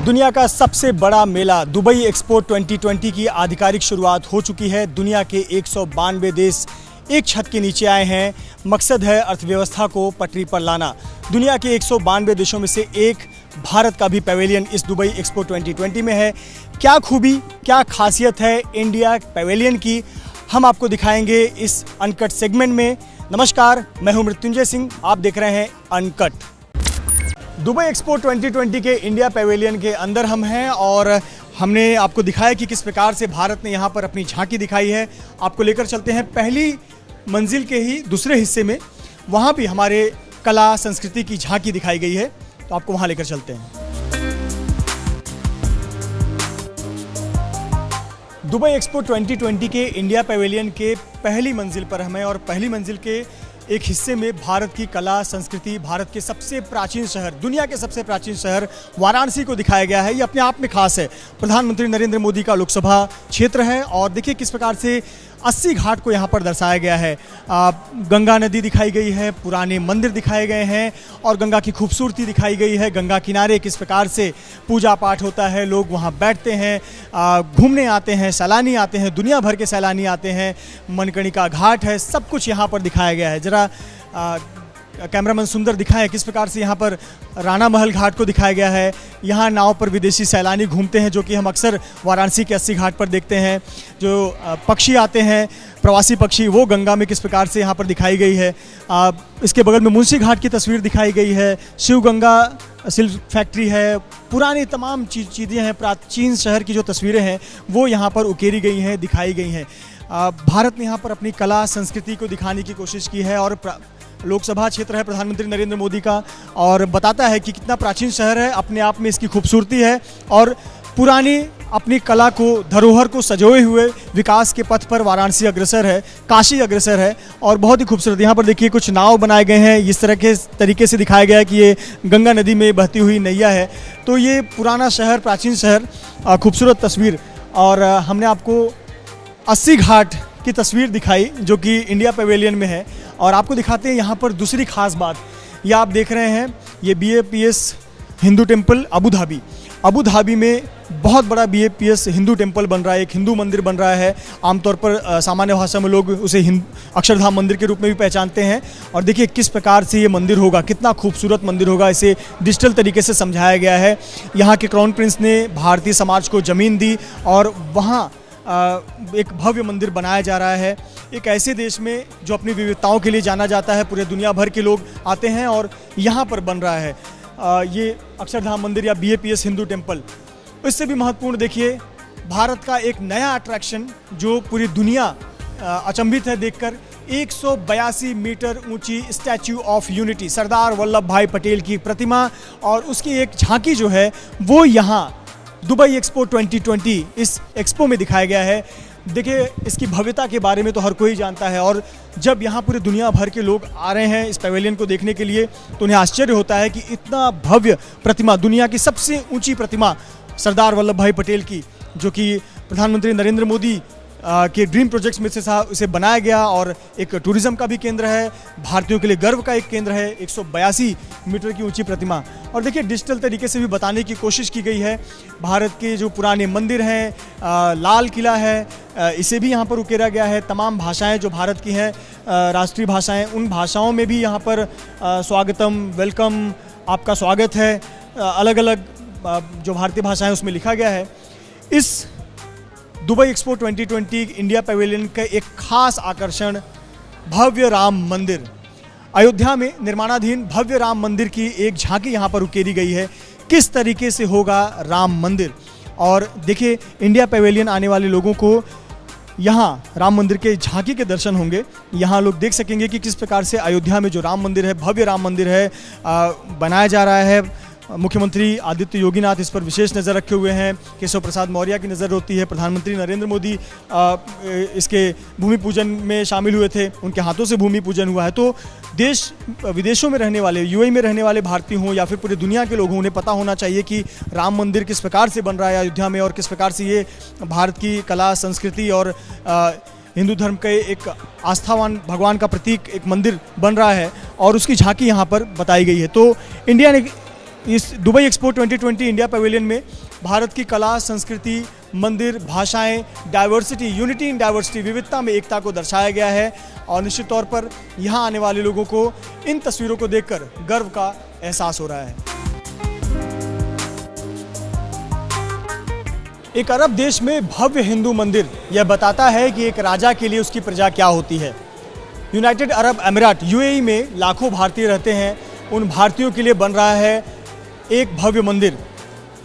दुनिया का सबसे बड़ा मेला दुबई एक्सपो 2020 की आधिकारिक शुरुआत हो चुकी है। दुनिया के 192 देश एक छत के नीचे आए हैं। मकसद है अर्थव्यवस्था को पटरी पर लाना। दुनिया के 192 देशों में से एक भारत का भी पैवेलियन इस दुबई एक्सपो 2020 में है। क्या खूबी, क्या खासियत है इंडिया पैवेलियन की, हम आपको दिखाएंगे इस अनकट सेगमेंट में। नमस्कार, मैं हूं मृत्युंजय सिंह, आप देख रहे हैं अनकट। दुबई एक्सपो 2020 के इंडिया पैवेलियन के अंदर हम हैं और हमने आपको दिखाया कि किस प्रकार से भारत ने यहाँ पर अपनी झांकी दिखाई है। आपको लेकर चलते हैं पहली मंजिल के ही दूसरे हिस्से में, वहाँ भी हमारे कला संस्कृति की झांकी दिखाई गई है, तो आपको वहाँ लेकर चलते हैं। दुबई एक्सपो 2020 के इंडिया पैवेलियन के पहली मंजिल पर हमें और पहली मंजिल के एक हिस्से में भारत की कला संस्कृति, भारत के सबसे प्राचीन शहर, दुनिया के सबसे प्राचीन शहर वाराणसी को दिखाया गया है। ये अपने आप में खास है। प्रधानमंत्री नरेंद्र मोदी का लोकसभा क्षेत्र है और देखिए किस प्रकार से 80 घाट को यहाँ पर दर्शाया गया है। गंगा नदी दिखाई गई है, पुराने मंदिर दिखाए गए हैं और गंगा की खूबसूरती दिखाई गई है। गंगा किनारे किस प्रकार से पूजा पाठ होता है, लोग वहाँ बैठते हैं, घूमने आते हैं, सैलानी आते हैं, दुनिया भर के सैलानी आते हैं। मणिकर्णिका घाट है, सब कुछ यहाँ पर दिखाया गया है। जरा कैमरामैन सुंदर दिखाएं किस प्रकार से यहाँ पर राणा महल घाट को दिखाया गया है। यहाँ नाव पर विदेशी सैलानी घूमते हैं, जो कि हम अक्सर वाराणसी के 80 घाट पर देखते हैं। जो पक्षी आते हैं, प्रवासी पक्षी, वो गंगा में किस प्रकार से यहाँ पर दिखाई गई है। इसके बगल में मुंशी घाट की तस्वीर दिखाई गई है। शिव गंगा सिल्क फैक्ट्री है, पुरानी तमाम चीज़ें हैं, प्राचीन शहर की जो तस्वीरें हैं वो यहाँ पर उकेरी गई हैं, दिखाई गई हैं। भारत ने यहाँ पर अपनी कला संस्कृति को दिखाने की कोशिश की है और लोकसभा क्षेत्र है प्रधानमंत्री नरेंद्र मोदी का, और बताता है कि कितना प्राचीन शहर है, अपने आप में इसकी खूबसूरती है और पुरानी अपनी कला को, धरोहर को सजोए हुए विकास के पथ पर वाराणसी अग्रसर है, काशी अग्रसर है और बहुत ही खूबसूरत। यहाँ पर देखिए कुछ नाव बनाए गए हैं, इस तरह के तरीके से दिखाया गया है कि ये गंगा नदी में बहती हुई नैया है। तो ये पुराना शहर, प्राचीन शहर, खूबसूरत तस्वीर। और हमने आपको 80 घाट की तस्वीर दिखाई जो कि इंडिया पैवेलियन में है, और आपको दिखाते हैं यहाँ पर दूसरी खास बात। ये आप देख रहे हैं, ये BAPS Hindu temple Abu Dhabi में बहुत बड़ा BAPS हिंदू टेम्पल बन रहा है, एक हिंदू मंदिर बन रहा है। आमतौर पर सामान्य भाषा में लोग उसे अक्षरधाम मंदिर के रूप में भी पहचानते हैं। और देखिए किस प्रकार से ये मंदिर होगा, कितना खूबसूरत मंदिर होगा, इसे डिजिटल तरीके से समझाया गया है। यहाँ के क्राउन प्रिंस ने भारतीय समाज को ज़मीन दी और वहाँ एक भव्य मंदिर बनाया जा रहा है। एक ऐसे देश में जो अपनी विविधताओं के लिए जाना जाता है, पूरे दुनिया भर के लोग आते हैं और यहाँ पर बन रहा है ये अक्षरधाम मंदिर या BAPS हिंदू टेम्पल। इससे भी महत्वपूर्ण देखिए भारत का एक नया अट्रैक्शन जो पूरी दुनिया अचंभित है देखकर, 182 मीटर ऊंची statue of unity, Sardar Vallabh भाई पटेल की प्रतिमा, और उसकी एक झांकी जो है वो यहाँ दुबई एक्सपो 2020 इस एक्सपो में दिखाया गया है। देखिए इसकी भव्यता के बारे में तो हर कोई जानता है, और जब यहाँ पूरी दुनिया भर के लोग आ रहे हैं इस पैवेलियन को देखने के लिए तो उन्हें आश्चर्य होता है कि इतना भव्य प्रतिमा, दुनिया की सबसे ऊंची प्रतिमा सरदार वल्लभ भाई पटेल की, जो कि प्रधानमंत्री नरेंद्र मोदी के ड्रीम प्रोजेक्ट्स में से इसे बनाया गया और एक टूरिज्म का भी केंद्र है, भारतीयों के लिए गर्व का एक केंद्र है। 182 मीटर की ऊंची प्रतिमा, और देखिए डिजिटल तरीके से भी बताने की कोशिश की गई है। भारत के जो पुराने मंदिर हैं, लाल किला है, इसे भी यहाँ पर उकेरा गया है। तमाम भाषाएं जो भारत की हैं, राष्ट्रीय भाषाएं, उन भाषाओं में भी यहाँ पर स्वागतम, वेलकम, आपका स्वागत है, अलग अलग जो भारतीय भाषाएं उसमें लिखा गया है। इस दुबई एक्सपो 2020 इंडिया पैवेलियन का एक खास आकर्षण भव्य राम मंदिर, अयोध्या में निर्माणाधीन भव्य राम मंदिर की एक झांकी यहाँ पर उकेरी गई है। किस तरीके से होगा राम मंदिर, और देखिए इंडिया पैवेलियन आने वाले लोगों को यहाँ राम मंदिर के झांकी के दर्शन होंगे। यहाँ लोग देख सकेंगे कि किस प्रकार से अयोध्या में जो राम मंदिर है, भव्य राम मंदिर है, बनाया जा रहा है। मुख्यमंत्री आदित्य योगीनाथ इस पर विशेष नज़र रखे हुए हैं, केशव प्रसाद मौर्य की नज़र होती है, प्रधानमंत्री नरेंद्र मोदी इसके भूमि पूजन में शामिल हुए थे, उनके हाथों से भूमि पूजन हुआ है। तो देश विदेशों में रहने वाले, UAE में रहने वाले भारतीय हों या फिर पूरी दुनिया के लोग हों, उन्हें पता होना चाहिए कि राम मंदिर किस प्रकार से बन रहा है अयोध्या में और किस प्रकार से ये भारत की कला संस्कृति और हिंदू धर्म के एक आस्थावान भगवान का प्रतीक एक मंदिर बन रहा है और उसकी झांकी यहाँ पर बताई गई है। तो इंडिया इस दुबई एक्सपो 2020 इंडिया पवेलियन में भारत की कला, संस्कृति, मंदिर, भाषाएं, डाइवर्सिटी, यूनिटी इन डाइवर्सिटी, विविधता में एकता को दर्शाया गया है। और निश्चित तौर पर यहाँ आने वाले लोगों को इन तस्वीरों को देखकर गर्व का एहसास हो रहा है। एक अरब देश में भव्य हिंदू मंदिर यह बताता है कि एक राजा के लिए उसकी प्रजा क्या होती है। यूनाइटेड अरब अमीरात यूएई में लाखों भारतीय रहते हैं। उन भारतीयों के लिए बन रहा है एक भव्य मंदिर।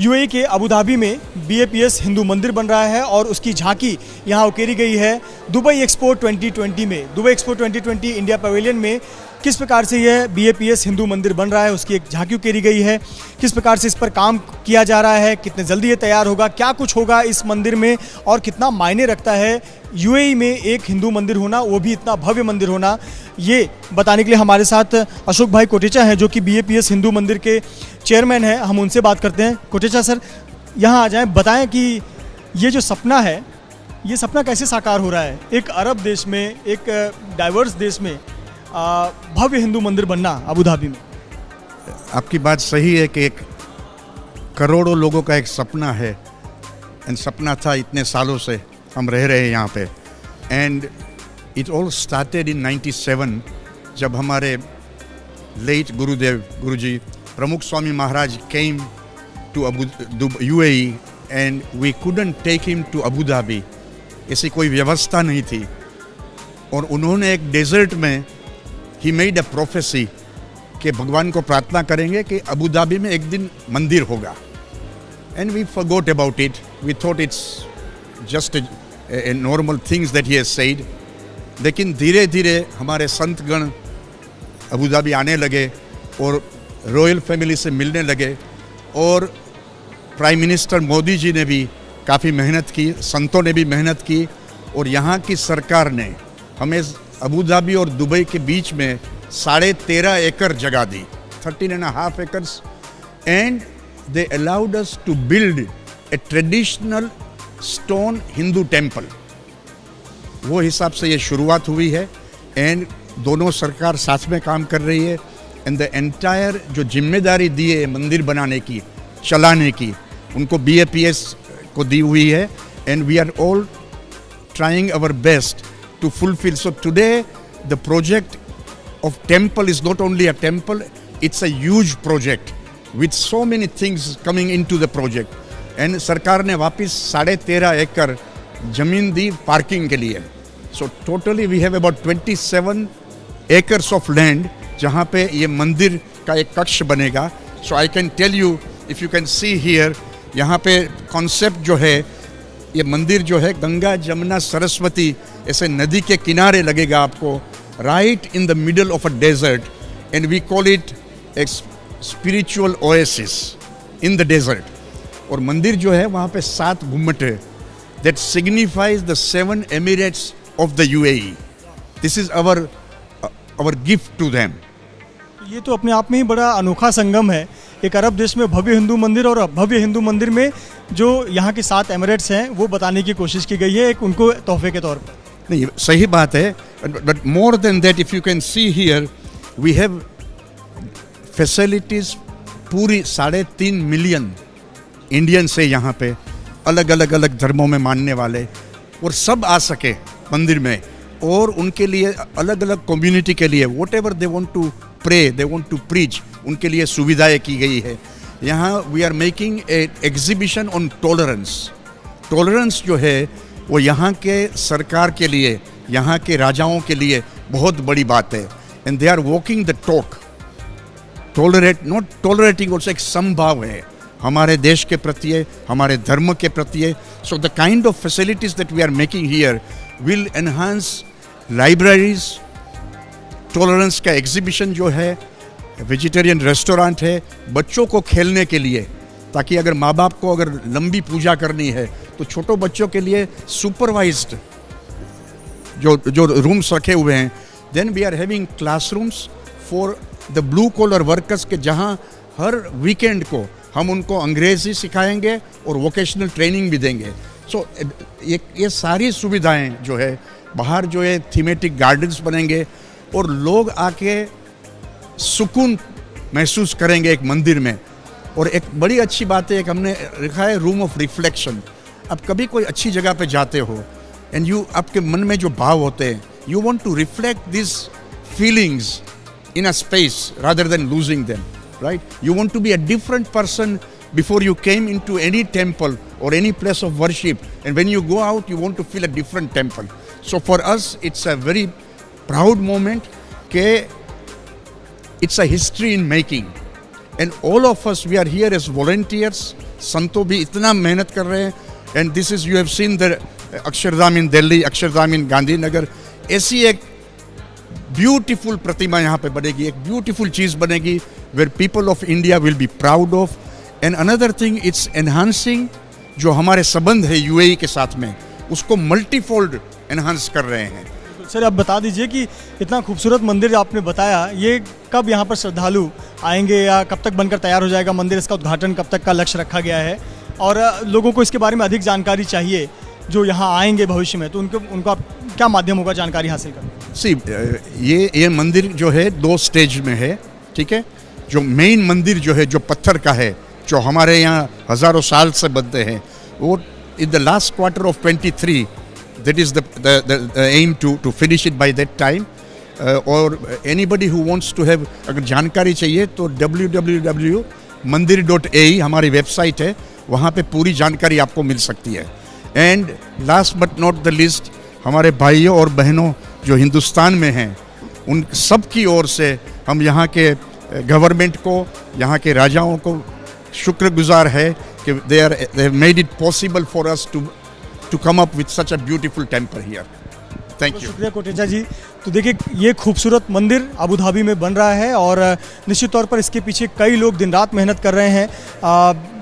यूएई के अबू धाबी में बीएपीएस हिंदू मंदिर बन रहा है और उसकी झांकी यहाँ उकेरी गई है दुबई एक्सपो 2020 में। दुबई एक्सपो 2020 इंडिया पवेलियन में किस प्रकार से यह बीएपीएस हिंदू मंदिर बन रहा है, उसकी एक झांकी उकेरी गई है। किस प्रकार से इस पर काम किया जा रहा है, कितने जल्दी ये तैयार होगा, क्या कुछ होगा इस मंदिर में और कितना मायने रखता है यूएई में एक हिंदू मंदिर होना, वो भी इतना भव्य मंदिर होना, ये बताने के लिए हमारे साथ अशोक भाई कोटेचा हैं जो कि बीएपीएस हिंदू मंदिर के चेयरमैन हैं। हम उनसे बात करते हैं। कोटेचा सर, यहाँ आ जाएं, बताएं कि ये जो सपना है, ये सपना कैसे साकार हो रहा है एक अरब देश में, एक डाइवर्स देश में भव्य हिंदू मंदिर बनना अबू धाबी में। आपकी बात सही है कि एक करोड़ों लोगों का एक सपना है, एंड सपना था, इतने सालों से हम रह रहे हैं यहाँ पे। And it all started in 97 जब हमारे late Guruji Pramukh Swami Maharaj came to UAE and we couldn't take him to Abu Dhabi. ऐसी कोई व्यवस्था नहीं थी और उन्होंने एक डेजर्ट में ही मेड अ प्रोफेसी कि भगवान को प्रार्थना करेंगे कि अबू धाबी में एक दिन मंदिर होगा। And we forgot about it, we thought it's just a normal things that he has said. लेकिन धीरे धीरे हमारे संतगण अबू धाबी आने लगे और रॉयल फैमिली से मिलने लगे और प्राइम मिनिस्टर मोदी जी ने भी काफ़ी मेहनत की, संतों ने भी मेहनत की और यहाँ की सरकार ने हमें अबू धाबी और दुबई के बीच में 13.5 एकड़ जगह दी, 13.5 acres, and they allowed us to build a traditional stone Hindu temple. वो हिसाब से ये शुरुआत हुई है एंड दोनों सरकार साथ में काम कर रही है। एंड द एंटायर जो जिम्मेदारी दी है मंदिर बनाने की, चलाने की, उनको बीएपीएस को दी हुई है and we are all trying our best to fulfill. So today the project of temple is not only a temple, it's a huge project with so many things coming into the project. And सरकार ने वापस 13.5 एकड़ जमीन दी parking के लिए. So totally we have about 27 acres of land जहाँ पे ये मंदिर का एक कक्ष बनेगा. So I can tell you, if you can see here, यहाँ पे कॉन्सेप्ट जो है, ये मंदिर जो है गंगा जमुना सरस्वती ऐसे नदी के किनारे लगेगा आपको, right in the middle of a desert, and we call it एक spiritual oasis in the desert. और मंदिर जो है वहाँ पे 7 गुम्बद है, that signifies the 7 Emirates of the UAE. This is our gift to them. ये तो अपने आप में ही बड़ा अनोखा संगम है, एक अरब देश में भव्य हिंदू मंदिर और भव्य हिंदू मंदिर में जो यहाँ के 7 एमिरेट्स हैं वो बताने की कोशिश की गई है एक उनको तोहफे के तौर पर. नहीं, सही बात है, but more than that if you can see here we have facilities. पूरी 3.5 मिलियन इंडियंस है यहाँ पे, अलग अलग धर्मों में मानने वाले, और सब आ सके मंदिर में, और उनके लिए अलग अलग कम्युनिटी के लिए whatever they want to pray, they want to preach, उनके लिए सुविधाएं की गई है. यहाँ we are making a exhibition on tolerance. Tolerance जो है वो यहाँ के सरकार के लिए, यहाँ के राजाओं के लिए बहुत बड़ी बात है. And they are walking the talk. Tolerate not tolerating also एक समभाव है हमारे देश के प्रति, हमारे धर्म के प्रति. So the kind of facilities that we are making here will enhance libraries. Tolerance का एग्जीबिशन जो है, वेजिटेरियन रेस्टोरेंट है बच्चों को खेलने के लिए, ताकि अगर माँ बाप को अगर लंबी पूजा करनी है तो छोटों बच्चों के लिए सुपरवाइज्ड जो रूम्स रखे हुए हैं. Then we are having classrooms for the blue collar workers के, जहाँ हर वीकेंड को हम उनको अंग्रेजी सिखाएंगे और वोकेशनल ट्रेनिंग भी देंगे. सो ये सारी सुविधाएं जो है, बाहर जो है थीमेटिक गार्डन्स बनेंगे और लोग आके सुकून महसूस करेंगे एक मंदिर में. और एक बड़ी अच्छी बात है, एक हमने लिखा है रूम ऑफ रिफ्लेक्शन। अब कभी कोई अच्छी जगह पे जाते हो एंड यू, आपके मन में जो भाव होते हैं, you want to reflect this feelings in a space rather than losing them, right? You want to be a different person before you came into any temple or any place of worship, and when you go out you want to feel a different temple. So for us it's a very proud moment ke it's a history in making, and all of us, we are here as volunteers. संतो भी इतना मेहनत कर रहे हैं, and this is, you have seen the Akshardham in Delhi, Akshardham in Gandhinagar. ऐसी एक beautiful प्रतिमा यहाँ पे बनेगी, एक ब्यूटीफुल चीज़ बनेगी where people of India will be proud of. And another thing, it's enhancing जो हमारे संबंध है यूएई के साथ में, उसको मल्टीफोल्ड एनहांस कर रहे हैं। सर आप बता दीजिए कि इतना खूबसूरत मंदिर आपने बताया, ये कब यहाँ पर श्रद्धालु आएंगे या कब तक बनकर तैयार हो जाएगा मंदिर? इसका उद्घाटन कब तक का लक्ष्य रखा गया है? और लोगों को इसके बारे में अधिक जानकारी चाहिए जो यहाँ आएंगे भविष्य में, तो उनका क्या माध्यम होगा जानकारी हासिल करने? सी, ये मंदिर जो है 2 स्टेज में है, ठीक है। जो मेन मंदिर जो है, जो पत्थर का है, जो हमारे यहाँ हज़ारों साल से बनते हैं, वो in the last quarter of 23, that is the aim to finish it by that time. और anybody who wants to have, अगर जानकारी चाहिए तो www.mandir.ai हमारी वेबसाइट है, वहाँ पे पूरी जानकारी आपको मिल सकती है। And last but not the list, हमारे भाइयों और बहनों जो हिंदुस्तान में हैं, उन सब की ओर से हम यहाँ के गवर्नमेंट को, यहाँ के राजाओं को शुक्रगुजार है कि they have made it possible for us to come up with such a beautiful temple here. Thank you. शुक्रिया कोटेचा जी। तो देखिए, ये खूबसूरत मंदिर अबू धाबी में बन रहा है और निश्चित तौर पर इसके पीछे कई लोग दिन रात मेहनत कर रहे हैं।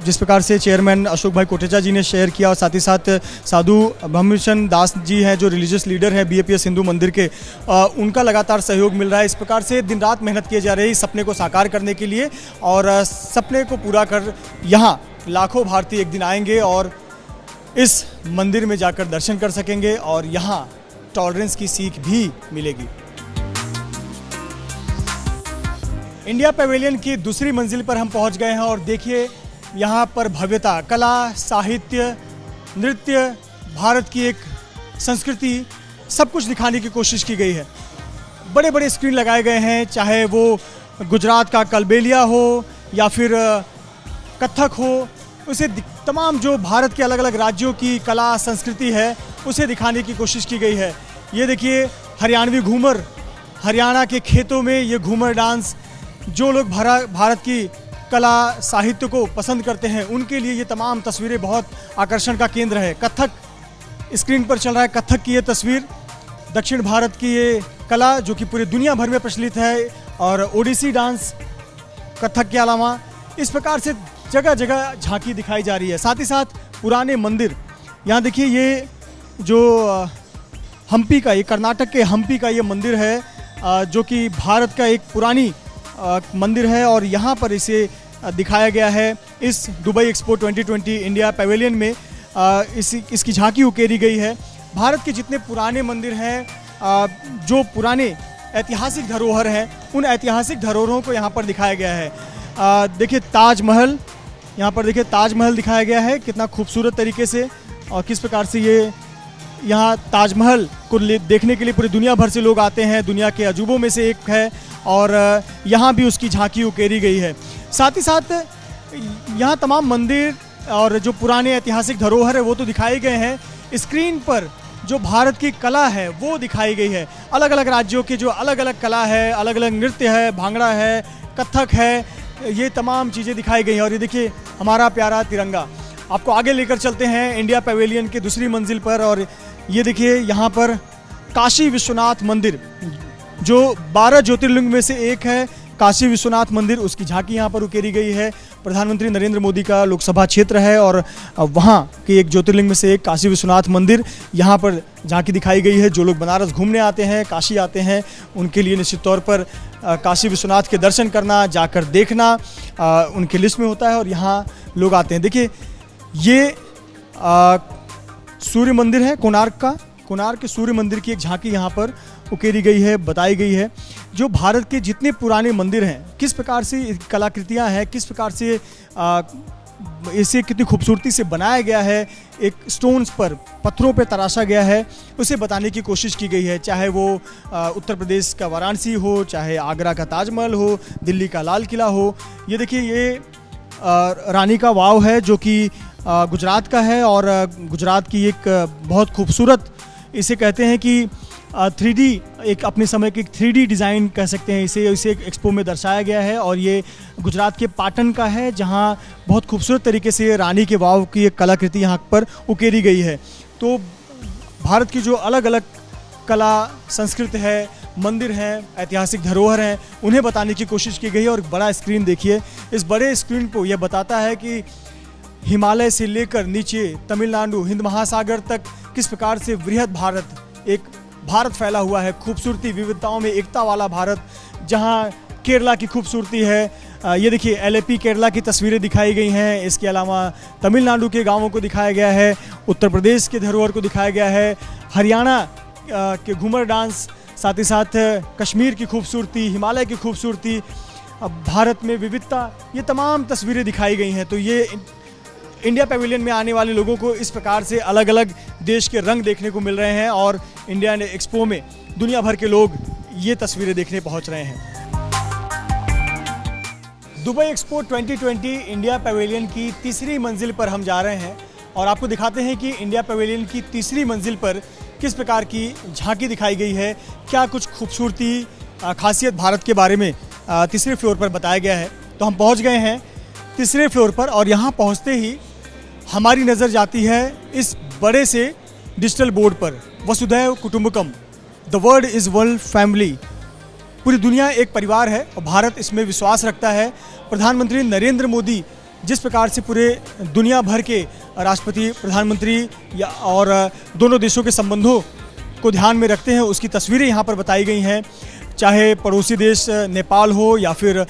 जिस प्रकार से चेयरमैन अशोक भाई कोटेचा जी ने शेयर किया, और साथ ही साथ साधु ब्रह्मचंद दास जी हैं जो रिलीजियस लीडर हैं BAPS हिंदू मंदिर के, उनका लगातार सहयोग मिल रहा है। इस प्रकार से दिन रात मेहनत की जा रही है सपने को साकार करने के लिए, और सपने को पूरा कर यहाँ लाखों भारतीय एक दिन आएंगे और इस मंदिर में जाकर दर्शन कर सकेंगे और यहाँ टॉलरेंस की सीख भी मिलेगी। इंडिया पैवेलियन की दूसरी मंजिल पर हम पहुंच गए हैं और देखिए यहाँ पर भव्यता, कला, साहित्य, नृत्य, भारत की एक संस्कृति, सब कुछ दिखाने की कोशिश की गई है। बड़े बड़े स्क्रीन लगाए गए हैं, चाहे वो गुजरात का कलबेलिया हो या फिर कथक हो, उसे तमाम जो भारत के अलग अलग राज्यों की कला संस्कृति है उसे दिखाने की कोशिश की गई है। ये देखिए हरियाणवी घूमर, हरियाणा के खेतों में ये घूमर डांस, जो लोग भारत की कला साहित्य को पसंद करते हैं उनके लिए ये तमाम तस्वीरें बहुत आकर्षण का केंद्र है। कथक स्क्रीन पर चल रहा है, कथक की ये तस्वीर, दक्षिण भारत की ये कला जो कि पूरी दुनिया भर में प्रचलित है, और ओडिसी डांस कथक के अलावा इस प्रकार से जगह जगह झांकी दिखाई जा रही है। साथ ही साथ पुराने मंदिर, यहाँ देखिए ये जो हम्पी का, ये कर्नाटक के हम्पी का ये मंदिर है, जो कि भारत का एक पुरानी मंदिर है, और यहाँ पर इसे दिखाया गया है इस दुबई एक्सपो 2020 इंडिया पैवेलियन में। इसकी झांकी उकेरी गई है। भारत के जितने पुराने मंदिर हैं, जो पुराने ऐतिहासिक धरोहर हैं, उन ऐतिहासिक धरोहरों को यहाँ पर दिखाया गया है। देखिए ताजमहल, यहाँ पर देखिए ताजमहल दिखाया गया है कितना खूबसूरत तरीके से, और किस प्रकार से ये यहाँ ताजमहल को देखने के लिए पूरी दुनिया भर से लोग आते हैं। दुनिया के अजूबों में से एक है, और यहाँ भी उसकी झांकी उकेरी गई है। साथ ही साथ यहाँ तमाम मंदिर और जो पुराने ऐतिहासिक धरोहर है वो तो दिखाए गए हैं, स्क्रीन पर जो भारत की कला है वो दिखाई गई है। अलग अलग राज्यों की जो अलग अलग कला है, अलग अलग नृत्य है, भांगड़ा है, कथक है, ये तमाम चीज़ें दिखाई गई हैं। और ये देखिए हमारा प्यारा तिरंगा। आपको आगे लेकर चलते हैं इंडिया पैवेलियन की दूसरी मंजिल पर, और ये देखिए यहाँ पर काशी विश्वनाथ मंदिर, जो 12 ज्योतिर्लिंग में से एक है काशी विश्वनाथ मंदिर, उसकी झांकी यहाँ पर उकेरी गई है। प्रधानमंत्री नरेंद्र मोदी का लोकसभा क्षेत्र है, और वहाँ के एक ज्योतिर्लिंग में से एक काशी विश्वनाथ मंदिर, यहाँ पर झांकी दिखाई गई है। जो लोग बनारस घूमने आते हैं, काशी आते हैं, उनके लिए निश्चित तौर पर काशी विश्वनाथ के दर्शन करना, जाकर देखना उनके लिस्ट में होता है, और यहाँ लोग आते हैं। देखिए ये सूर्य मंदिर है कोणार्क का, कोणार्क के सूर्य मंदिर की एक झांकी यहाँ पर उकेरी गई है, बताई गई है। जो भारत के जितने पुराने मंदिर हैं, किस प्रकार से कलाकृतियाँ हैं, किस प्रकार से इसे कितनी खूबसूरती से बनाया गया है, एक स्टोन्स पर, पत्थरों पे तराशा गया है, उसे बताने की कोशिश की गई है। चाहे वो उत्तर प्रदेश का वाराणसी हो, चाहे आगरा का ताजमहल हो, दिल्ली का लाल किला हो। ये देखिए, ये रानी का वाव है जो कि गुजरात का है, और गुजरात की एक बहुत खूबसूरत, इसे कहते हैं कि 3D, एक अपने समय की 3D डिज़ाइन कह सकते हैं इसे एक एक्सपो में दर्शाया गया है। और ये गुजरात के पाटन का है, जहाँ बहुत खूबसूरत तरीके से रानी के वाव की एक कलाकृति यहाँ पर उकेरी गई है। तो भारत की जो अलग अलग कला संस्कृति है, मंदिर हैं, ऐतिहासिक धरोहर हैं, उन्हें बताने की कोशिश की गई है। और बड़ा स्क्रीन देखिए, इस बड़े स्क्रीन को यह बताता है कि हिमालय से लेकर नीचे तमिलनाडु, हिंद महासागर तक किस प्रकार से वृहद भारत, एक भारत फैला हुआ है, खूबसूरती, विविधताओं में एकता वाला भारत। जहां केरला की खूबसूरती है, ये देखिए एलेपी केरला की तस्वीरें दिखाई गई हैं। इसके अलावा तमिलनाडु के गांवों को दिखाया गया है, उत्तर प्रदेश के धरोहर को दिखाया गया है, हरियाणा के घूमर डांस, साथ ही साथ कश्मीर की खूबसूरती, हिमालय की खूबसूरती, भारत में विविधता, ये तमाम तस्वीरें दिखाई गई हैं। तो ये इंडिया पैवेलियन में आने वाले लोगों को इस प्रकार से अलग अलग देश के रंग देखने को मिल रहे हैं, और इंडिया एक्सपो में दुनिया भर के लोग ये तस्वीरें देखने पहुंच रहे हैं। दुबई एक्सपो 2020 इंडिया पैवेलियन की तीसरी मंजिल पर हम जा रहे हैं, और आपको दिखाते हैं कि इंडिया पैवेलियन की तीसरी मंजिल पर किस प्रकार की झांकी दिखाई गई है, क्या कुछ खूबसूरती, खासियत भारत के बारे में तीसरे फ्लोर पर बताया गया है। तो हम पहुंच गए हैं तीसरे फ्लोर पर, और यहाँ पहुँचते ही हमारी नज़र जाती है इस बड़े से डिजिटल बोर्ड पर, वसुधैव कुटुंबकम, the world is world family. पूरी दुनिया एक परिवार है और भारत इसमें विश्वास रखता है। प्रधानमंत्री नरेंद्र मोदी जिस प्रकार से पूरे दुनिया भर के राष्ट्रपति, प्रधानमंत्री और दोनों देशों के संबंधों को ध्यान में रखते हैं, उसकी तस्वीरें यहाँ पर बताई गई हैं। चाहे पड़ोसी देश नेपाल हो, या फिर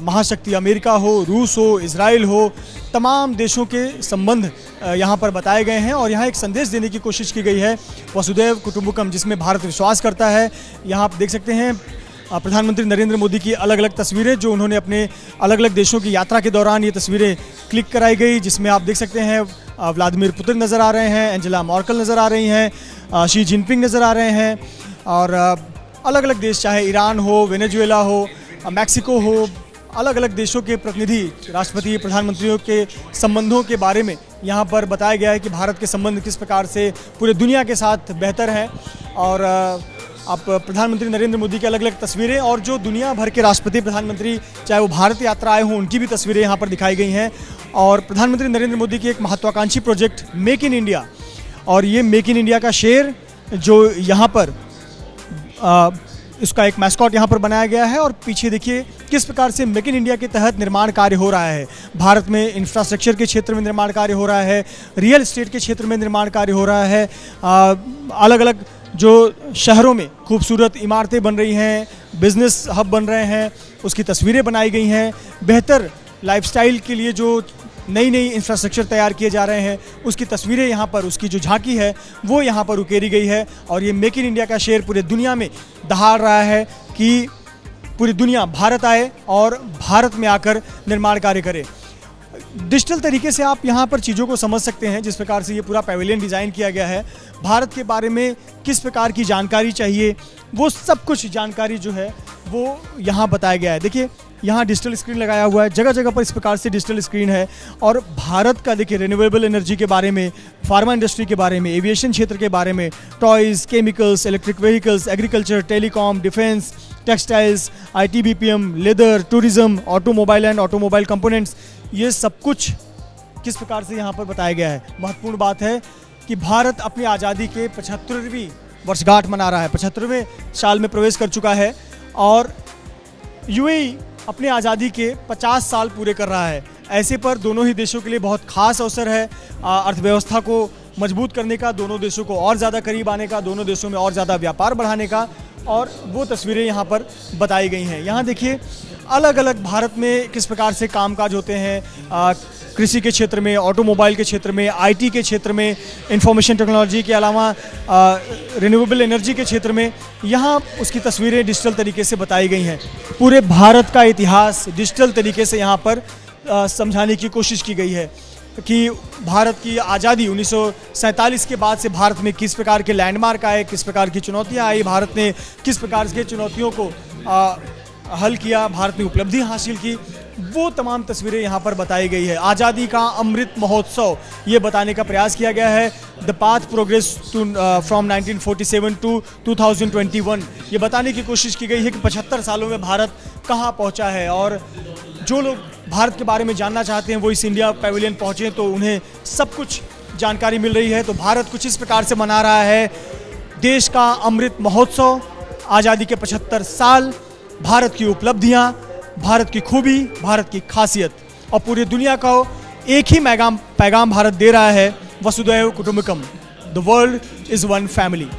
महाशक्ति अमेरिका हो, रूस हो, इजराइल हो, तमाम देशों के संबंध यहाँ पर बताए गए हैं। और यहाँ एक संदेश देने की कोशिश की गई है, वसुधैव कुटुंबकम, जिसमें भारत विश्वास करता है। यहाँ आप देख सकते हैं प्रधानमंत्री नरेंद्र मोदी की अलग अलग तस्वीरें, जो उन्होंने अपने अलग अलग देशों की यात्रा के दौरान ये तस्वीरें क्लिक कराई गई, जिसमें आप देख सकते हैं व्लादिमीर पुतिन नज़र आ रहे हैं, एंजेला मर्केल नज़र आ रही हैं, शी जिनपिंग नज़र आ रहे हैं, और अलग अलग देश, चाहे ईरान हो, वेनेजुएला हो, मैक्सिको हो, अलग अलग देशों के प्रतिनिधि, राष्ट्रपति, प्रधानमंत्रियों के संबंधों के बारे में यहाँ पर बताया गया है कि भारत के संबंध किस प्रकार से पूरे दुनिया के साथ बेहतर हैं। और आप प्रधानमंत्री नरेंद्र मोदी की अलग अलग तस्वीरें, और जो दुनिया भर के राष्ट्रपति, प्रधानमंत्री, चाहे वो भारत यात्रा आए हों, उनकी भी तस्वीरें यहाँ पर दिखाई गई हैं। और प्रधानमंत्री नरेंद्र मोदी की एक महत्वाकांक्षी प्रोजेक्ट मेक इन इंडिया, और ये मेक इन इंडिया का शेर जो यहाँ पर इसका एक मैस्कॉट यहाँ पर बनाया गया है। और पीछे देखिए किस प्रकार से मेक इन इंडिया के तहत निर्माण कार्य हो रहा है। भारत में इंफ्रास्ट्रक्चर के क्षेत्र में निर्माण कार्य हो रहा है, रियल एस्टेट के क्षेत्र में निर्माण कार्य हो रहा है, अलग अलग जो शहरों में खूबसूरत इमारतें बन रही हैं, बिजनेस हब बन रहे हैं, उसकी तस्वीरें बनाई गई हैं। बेहतर लाइफस्टाइल के लिए जो नई नई इंफ्रास्ट्रक्चर तैयार किए जा रहे हैं, उसकी तस्वीरें यहाँ पर, उसकी जो झांकी है वो यहाँ पर उकेरी गई है। और ये मेक इन इंडिया का शेर पूरे दुनिया में दहाड़ रहा है कि पूरी दुनिया भारत आए और भारत में आकर निर्माण कार्य करे। डिजिटल तरीके से आप यहाँ पर चीज़ों को समझ सकते हैं, जिस प्रकार से ये पूरा पैवेलियन डिज़ाइन किया गया है। भारत के बारे में किस प्रकार की जानकारी चाहिए, वो सब कुछ जानकारी जो है वो यहाँ बताया गया है। देखिए यहाँ डिजिटल स्क्रीन लगाया हुआ है, जगह जगह पर इस प्रकार से डिजिटल स्क्रीन है। और भारत का देखिए रिन्यूएबल एनर्जी के बारे में, फार्मा इंडस्ट्री के बारे में, एविएशन क्षेत्र के बारे में, toys, chemicals, electric vehicles, agriculture, telecom, defence, textiles, ITBPM, leather, tourism, automobile and automobile components, ये सब कुछ किस प्रकार से यहाँ पर बताया गया है। महत्वपूर्ण बात है कि भारत अपनी आज़ादी के 75वीं वर्षगांठ मना रहा है, 75वें साल में प्रवेश कर चुका है, और UAE अपनी आज़ादी के 50 साल पूरे कर रहा है। ऐसे पर दोनों ही देशों के लिए बहुत खास अवसर है, अर्थव्यवस्था को मजबूत करने का, दोनों देशों को और ज़्यादा करीब आने का, दोनों देशों में और ज़्यादा व्यापार बढ़ाने का, और वो तस्वीरें यहाँ पर बताई गई हैं। यहाँ देखिए अलग अलग भारत में किस प्रकार से कामकाज होते हैं, कृषि के क्षेत्र में, ऑटोमोबाइल के क्षेत्र में, आईटी के क्षेत्र में, इंफॉर्मेशन टेक्नोलॉजी के अलावा रिन्यूएबल एनर्जी के क्षेत्र में, यहाँ उसकी तस्वीरें डिजिटल तरीके से बताई गई हैं। पूरे भारत का इतिहास डिजिटल तरीके से यहाँ पर समझाने की कोशिश की गई है कि भारत की आज़ादी 1947 के बाद से भारत में किस प्रकार के लैंडमार्क आए, किस प्रकार की चुनौतियाँ आई, भारत ने किस प्रकार के चुनौतियों को हल किया, भारत ने उपलब्धि हासिल की, वो तमाम तस्वीरें यहाँ पर बताई गई है। आज़ादी का अमृत महोत्सव ये बताने का प्रयास किया गया है। The path progress to from 1947 to 2021, ये बताने की कोशिश की गई है कि 75 सालों में भारत कहाँ पहुँचा है, और जो लोग भारत के बारे में जानना चाहते हैं वो इस इंडिया पैवेलियन पहुँचे तो उन्हें सब कुछ जानकारी मिल रही है। तो भारत कुछ इस प्रकार से मना रहा है देश का अमृत महोत्सव, आज़ादी के 75 साल, भारत की उपलब्धियां, भारत की खूबी, भारत की खासियत, और पूरी दुनिया को एक ही पैगाम भारत दे रहा है, वसुधैव कुटुंबकम, the world is one family.